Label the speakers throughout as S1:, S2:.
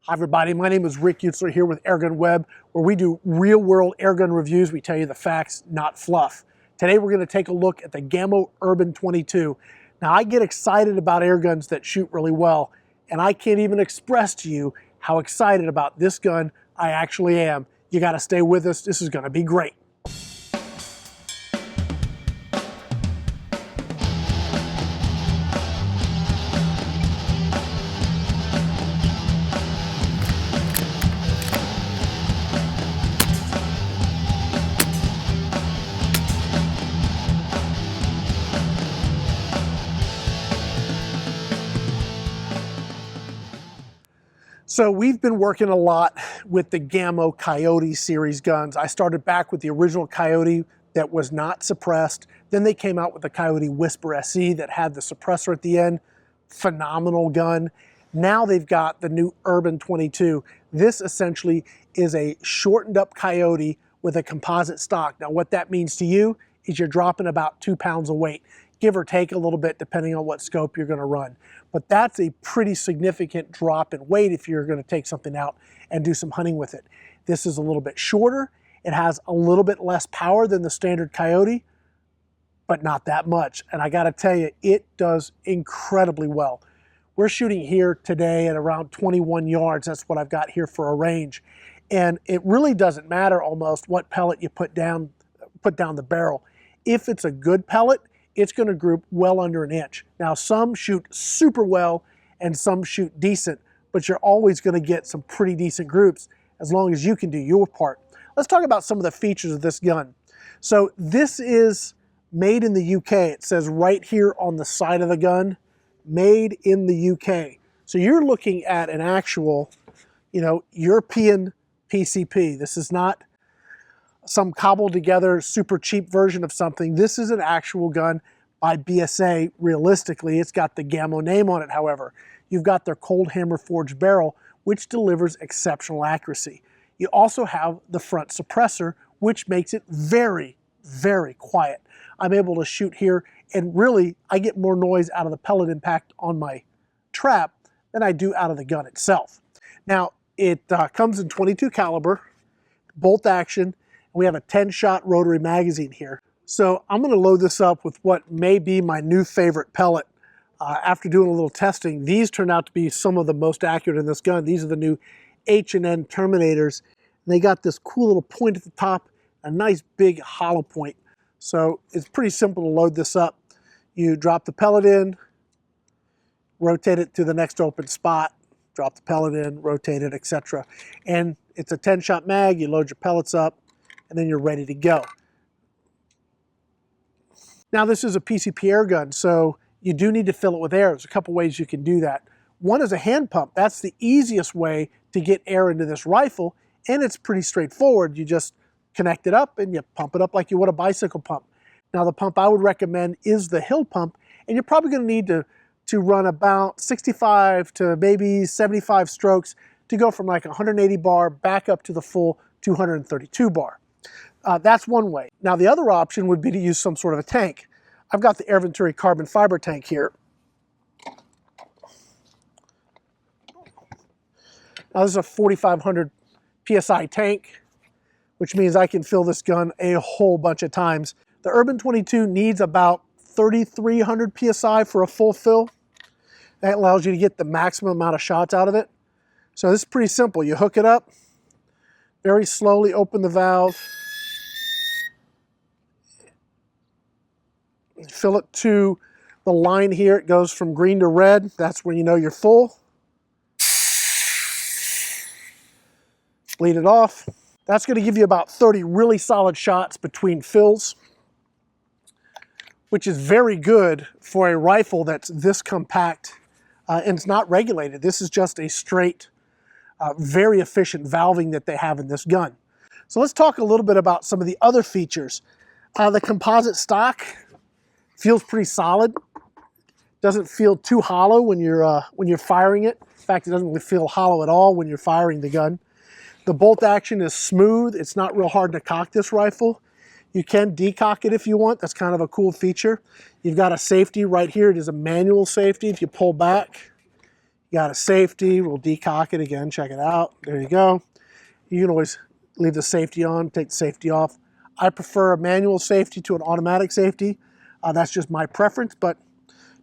S1: Hi everybody, my name is Rick Utzler here with AirgunWeb, where we do real-world airgun reviews. We tell you the facts, not fluff. Today we're going to take a look at the Gamo Urban 22. Now I get excited about airguns that shoot really well, and I can't even express to you how excited about this gun I actually am. You got to stay with us. This is going to be great. So we've been working a lot with the Gamo Coyote series guns. I started back with the original Coyote that was not suppressed. Then they came out with the Coyote Whisper SE that had the suppressor at the end. Phenomenal gun. Now they've got the new Urban 22. This essentially is a shortened up Coyote with a composite stock. Now what that means to you is you're dropping about 2 pounds of weight, give or take a little bit depending on what scope you're going to run. But that's a pretty significant drop in weight if you're going to take something out and do some hunting with it. This is a little bit shorter. It has a little bit less power than the standard Coyote, but not that much. And I got to tell you, it does incredibly well. We're shooting here today at around 21 yards. That's what I've got here for a range. And it really doesn't matter almost what pellet you put down the barrel. If it's a good pellet, it's going to group well under an inch. Now some shoot super well and some shoot decent, but you're always going to get some pretty decent groups as long as you can do your part. Let's talk about some of the features of this gun. So this is made in the UK. It says right here on the side of the gun, made in the UK. So you're looking at an actual, European PCP. This is not some cobbled together super cheap version of something. This is an actual gun by BSA. Realistically, it's got the Gamo name on it. However, you've got their cold hammer forged barrel, which delivers exceptional accuracy. You also have the front suppressor, which makes it very, very quiet. I'm able to shoot here, and really, I get more noise out of the pellet impact on my trap than I do out of the gun itself. Now, it comes in 22 caliber, bolt action. We have a 10-shot rotary magazine here. So I'm going to load this up with what may be my new favorite pellet. After doing a little testing, these turned out to be some of the most accurate in this gun. These are the new H&N Terminators. And they got this cool little point at the top, a nice big hollow point. So it's pretty simple to load this up. You drop the pellet in, rotate it to the next open spot, drop the pellet in, rotate it, etc. And it's a 10-shot mag. You load your pellets up, and then you're ready to go. Now this is a PCP air gun, so you do need to fill it with air. There's a couple ways you can do that. One is a hand pump. That's the easiest way to get air into this rifle, and it's pretty straightforward. You just connect it up and you pump it up like you would a bicycle pump. Now the pump I would recommend is the hill pump, and you're probably going to need to run about 65 to maybe 75 strokes to go from like 180 bar back up to the full 232 bar. That's one way. Now the other option would be to use some sort of a tank. I've got the Air Venturi carbon fiber tank here. Now this is a 4,500 PSI tank, which means I can fill this gun a whole bunch of times. The Urban 22 needs about 3,300 PSI for a full fill. That allows you to get the maximum amount of shots out of it. So this is pretty simple. You hook it up, very slowly open the valve, fill it to the line here. It goes from green to red. That's when you know you're full. Bleed it off. That's going to give you about 30 really solid shots between fills, which is very good for a rifle that's this compact and it's not regulated. This is just a straight, very efficient valving that they have in this gun. So let's talk a little bit about some of the other features. The composite stock feels pretty solid. Doesn't feel too hollow when you're firing it. In fact, it doesn't really feel hollow at all when you're firing the gun. The bolt action is smooth. It's not real hard to cock this rifle. You can decock it if you want. That's kind of a cool feature. You've got a safety right here. It is a manual safety. If you pull back, You got a safety. We'll decock it again. Check it out. There you go. You can always leave the safety on, take the safety off. I prefer a manual safety to an automatic safety. That's just my preference, but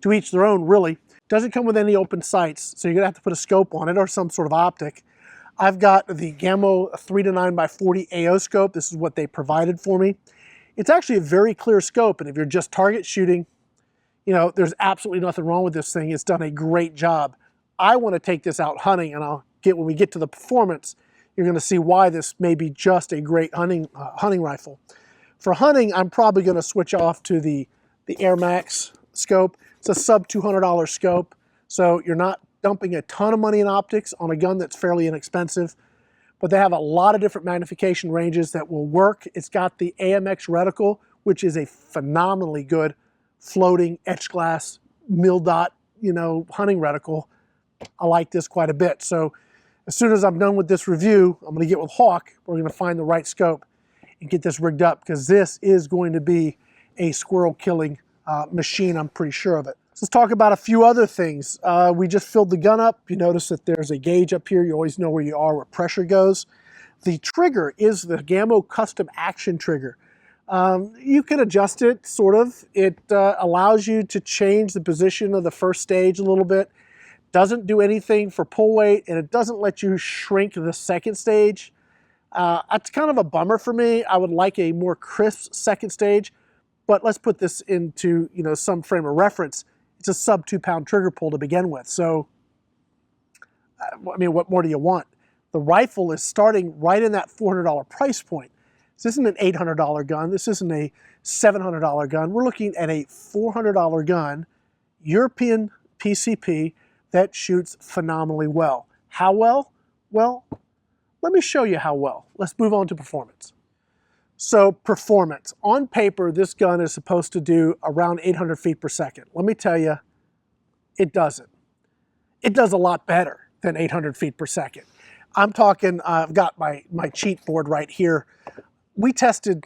S1: to each their own, really. Doesn't come with any open sights, so you're gonna have to put a scope on it or some sort of optic. I've got the Gamo 3 to 9 by 40 AO scope. This is what they provided for me. It's actually a very clear scope, and if you're just target shooting, you know, there's absolutely nothing wrong with this thing. It's done a great job. I want to take this out hunting, and when we get to the performance, you're going to see why this may be just a great hunting rifle. For hunting, I'm probably going to switch off to the AirMax scope. It's a sub $200 scope, so you're not dumping a ton of money in optics on a gun that's fairly inexpensive, but they have a lot of different magnification ranges that will work. It's got the AMX reticle, which is a phenomenally good floating etched glass mil dot, you know, hunting reticle. I like this quite a bit. So as soon as I'm done with this review, I'm going to get with Hawke. We're going to find the right scope and get this rigged up, because this is going to be a squirrel killing machine. I'm pretty sure of it. So let's talk about a few other things. We just filled the gun up. You notice that there's a gauge up here. You always know where you are, where pressure goes. The trigger is the Gamo custom action trigger. You can adjust it, sort of. It allows you to change the position of the first stage a little bit. Doesn't do anything for pull weight, and it doesn't let you shrink the second stage. That's kind of a bummer for me. I would like a more crisp second stage, but let's put this into, you know, some frame of reference. It's a sub 2-pound trigger pull to begin with. So, I mean, what more do you want? The rifle is starting right in that $400 price point. This isn't an $800 gun. This isn't a $700 gun. We're looking at a $400 gun, European PCP, that shoots phenomenally well. How well? Well, let me show you how well. Let's move on to performance. So performance. On paper, this gun is supposed to do around 800 feet per second. Let me tell you, it doesn't. It does a lot better than 800 feet per second. I'm talking, I've got my cheat board right here. We tested,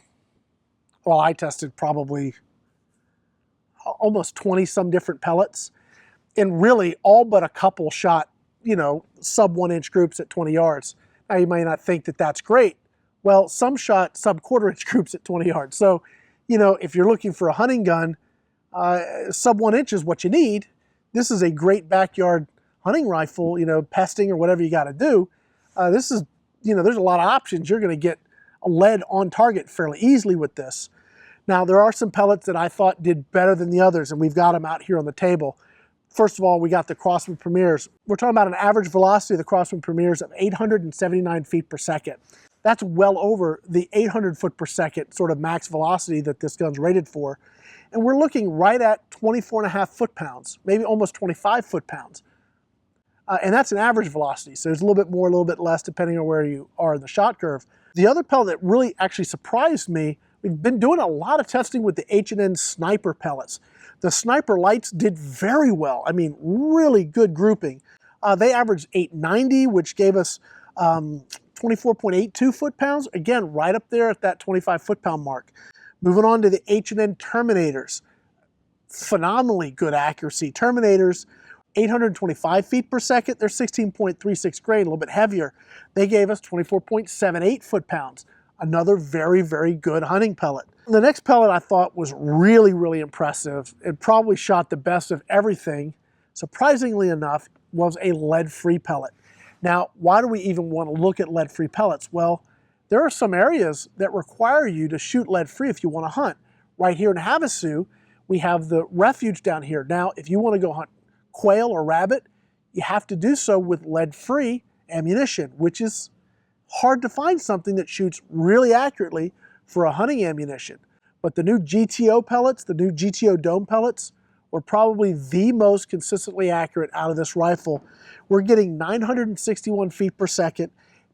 S1: well, I tested probably almost 20 some different pellets. And really, all but a couple shot, you know, sub 1-inch groups at 20 yards. Now, you may not think that that's great. Well, some shot sub 1/4-inch groups at 20 yards. So, you know, if you're looking for a hunting gun, sub 1 inch is what you need. This is a great backyard hunting rifle, you know, pesting or whatever you got to do. This is, you know, there's a lot of options. You're going to get a lead on target fairly easily with this. Now, there are some pellets that I thought did better than the others, and we've got them out here on the table. First of all, we got the Crosswind Premiers. We're talking about an average velocity of the Crosswind Premiers of 879 feet per second. That's well over the 800 foot per second sort of max velocity that this gun's rated for. And we're looking right at 24.5 foot-pounds, maybe almost 25 foot-pounds. And that's an average velocity, so there's a little bit more, a little bit less, depending on where you are in the shot curve. The other pellet that really actually surprised me, we've been doing a lot of testing with the H&N Sniper pellets. The Sniper Lights did very well. I mean, really good grouping. They averaged 890, which gave us 24.82 foot-pounds. Again, right up there at that 25 foot-pound mark. Moving on to the H&N Terminators. Phenomenally good accuracy. Terminators, 825 feet per second. They're 16.36 grain, a little bit heavier. They gave us 24.78 foot-pounds. Another very, very good hunting pellet. The next pellet I thought was really, really impressive. It probably shot the best of everything, surprisingly enough, was a lead-free pellet. Now, why do we even want to look at lead-free pellets? Well, there are some areas that require you to shoot lead-free if you want to hunt. Right here in Havasu, we have the refuge down here. Now, if you want to go hunt quail or rabbit, you have to do so with lead-free ammunition, which is hard to find something that shoots really accurately for a hunting ammunition. But the new GTO pellets, the new GTO dome pellets, were probably the most consistently accurate out of this rifle. We're getting 961 feet per second,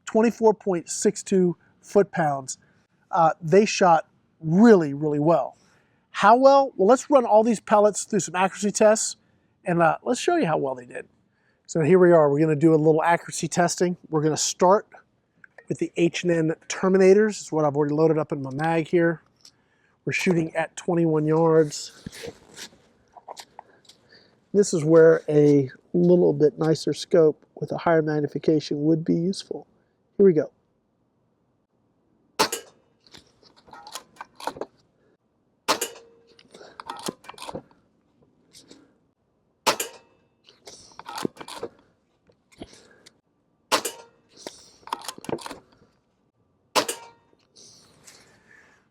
S1: 24.62 foot-pounds. They shot really, really well. How well? Well, let's run all these pellets through some accuracy tests, and let's show you how well they did. So here we are. We're going to do a little accuracy testing. We're going to start with the H&N Terminators. This is what I've already loaded up in my mag here. We're shooting at 21 yards. This is where a little bit nicer scope with a higher magnification would be useful. Here we go.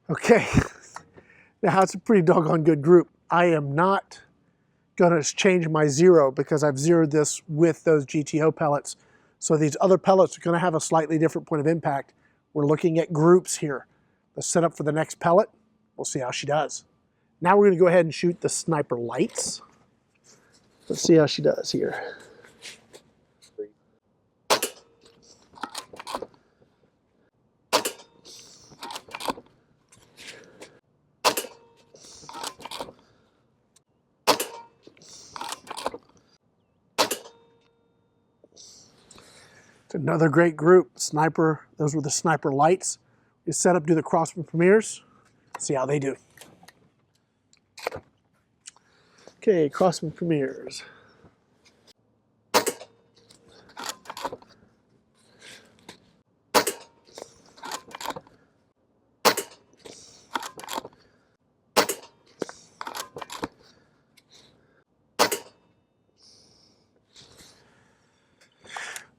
S1: Okay, now it's a pretty doggone good group. I am not going to change my zero because I've zeroed this with those GTO pellets. So these other pellets are going to have a slightly different point of impact. We're looking at groups here. Let's set up for the next pellet. We'll see how she does. Now we're going to go ahead and shoot the sniper lights. Let's see how she does here. It's another great group. Sniper, those were the sniper lights. You set up, do the crosswind premieres. See how they do. Okay, crosswind premieres.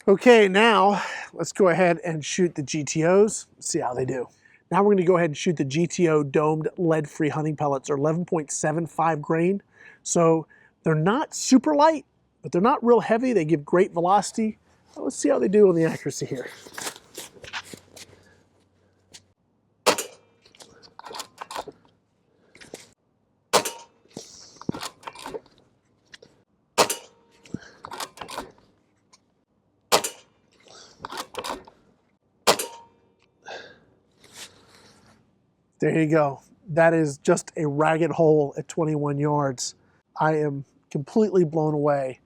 S1: Okay, now let's go ahead and shoot the GTOs, see how they do. Now we're going to go ahead and shoot the GTO domed lead-free hunting pellets. They're 11.75 grain. So they're not super light, but they're not real heavy. They give great velocity. Well, let's see how they do on the accuracy here. There you go. That is just a ragged hole at 21 yards. I am completely blown away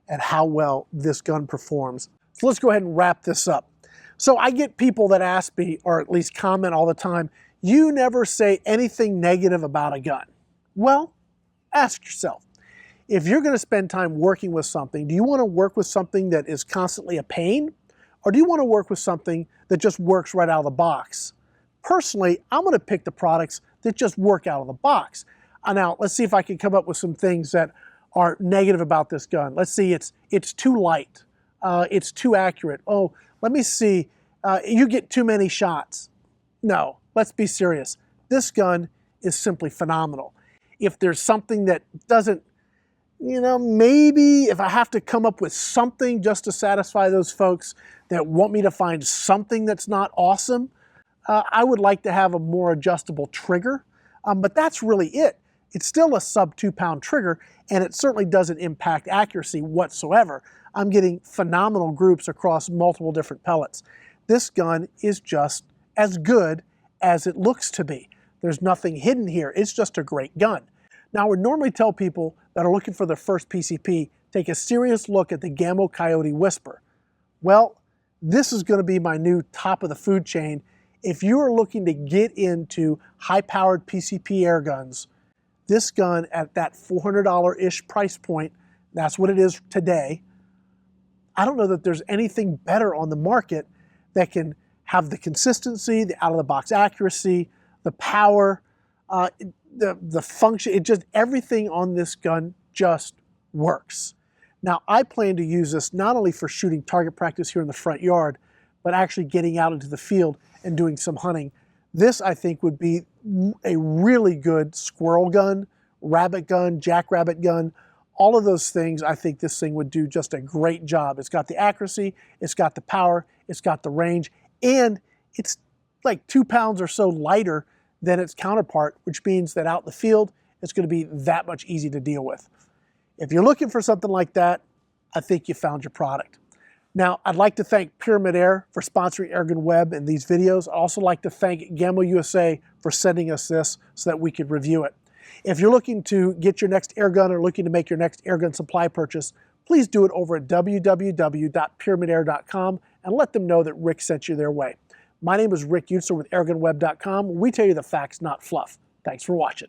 S1: at how well this gun performs. So let's go ahead and wrap this up. So I get people that ask me, or at least comment all the time, you never say anything negative about a gun. Well, ask yourself, if you're going to spend time working with something, do you want to work with something that is constantly a pain? Or do you want to work with something that just works right out of the box? Personally, I'm going to pick the products that just work out of the box. Now, let's see if I can come up with some things that are negative about this gun. Let's see, it's too light. It's too accurate. Oh, let me see, you get too many shots. No, let's be serious. This gun is simply phenomenal. If there's something that doesn't, maybe if I have to come up with something just to satisfy those folks that want me to find something that's not awesome, I would like to have a more adjustable trigger, but that's really it. It's still a sub 2-pound trigger, and it certainly doesn't impact accuracy whatsoever. I'm getting phenomenal groups across multiple different pellets. This gun is just as good as it looks to be. There's nothing hidden here. It's just a great gun. Now, I would normally tell people that are looking for their first PCP, take a serious look at the Gamo Coyote Whisper. Well, this is going to be my new top of the food chain. If you are looking to get into high-powered PCP air guns, this gun at that $400-ish price point, that's what it is today, I don't know that there's anything better on the market that can have the consistency, the out-of-the-box accuracy, the power, the function. Everything on this gun just works. Now, I plan to use this not only for shooting target practice here in the front yard, but actually getting out into the field and doing some hunting. This, I think, would be a really good squirrel gun, rabbit gun, jackrabbit gun. All of those things, I think this thing would do just a great job. It's got the accuracy, it's got the power, it's got the range, and it's like 2 pounds or so lighter than its counterpart, which means that out in the field, it's going to be that much easy to deal with. If you're looking for something like that, I think you found your product. Now, I'd like to thank Pyramid Air for sponsoring AirgunWeb and these videos. I'd also like to thank Gamo USA for sending us this so that we could review it. If you're looking to get your next airgun or looking to make your next airgun supply purchase, please do it over at www.pyramidair.com and let them know that Rick sent you their way. My name is Rick Utzer with AirgunWeb.com. We tell you the facts, not fluff. Thanks for watching.